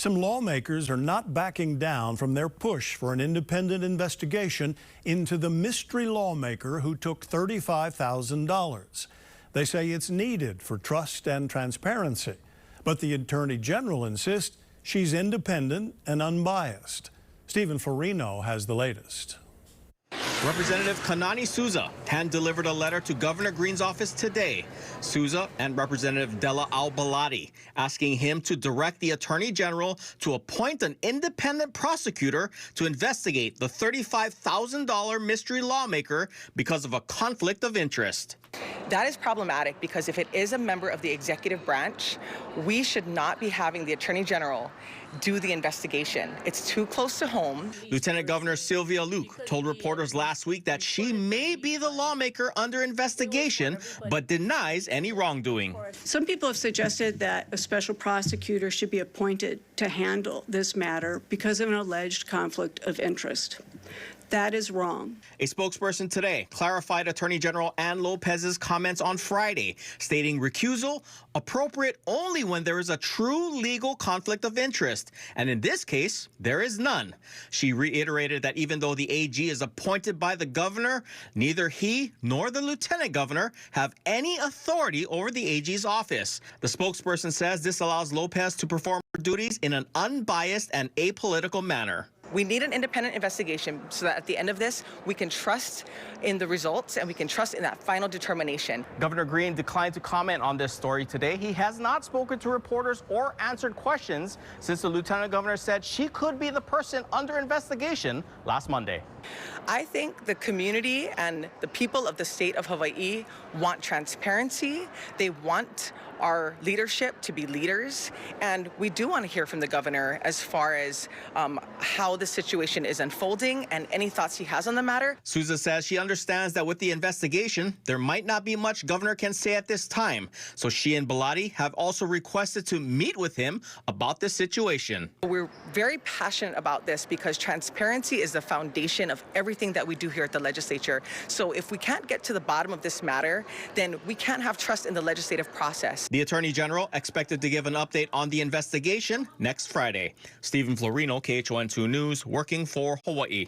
Some lawmakers are not backing down from their push for an independent investigation into the mystery lawmaker who took $35,000. They say it's needed for trust and transparency, but the Attorney General insists she's independent and unbiased. Stephen Florino has the latest. Representative Kanani Souza hand-delivered a letter to Governor Green's office today. Souza and Representative Della Al-Baladi asking him to direct the Attorney General to appoint an independent prosecutor to investigate the $35,000 mystery lawmaker because of a conflict of interest. That is problematic because if it is a member of the executive branch, we should not be having the Attorney General do the investigation. It's too close to home. Lieutenant Governor Sylvia Luke told reporters last week that she may be the lawmaker under investigation, but denies any wrongdoing. Some people have suggested that a special prosecutor should be appointed to handle this matter because of an alleged conflict of interest. That is wrong. A spokesperson today clarified Attorney General Ann Lopez's comments on Friday, stating recusal appropriate only when there is a true legal conflict of interest. And in this case, there is none. She reiterated that even though the AG is appointed by the governor, neither he nor the lieutenant governor have any authority over the AG's office. The spokesperson says this allows Lopez to perform her duties in an unbiased and apolitical manner. We need an independent investigation so that at the end of this, we can trust in the results and we can trust in that final determination. Governor Green declined to comment on this story today. He has not spoken to reporters or answered questions since the lieutenant governor said she could be the person under investigation last Monday. I think the community and the people of the state of Hawaii want transparency. They want our leadership to be leaders, and we do want to hear from the governor as far as how the situation is unfolding and any thoughts he has on the matter. Souza says she understands that with the investigation, there might not be much governor can say at this time, so she and Baladi have also requested to meet with him about this situation. We're very passionate about this because transparency is the foundation of everything that we do here at the legislature. So if we can't get to the bottom of this matter, then we can't have trust in the legislative process. The Attorney General expected to give an update on the investigation next Friday. Stephen Florino, KHON2 News, working for Hawaii.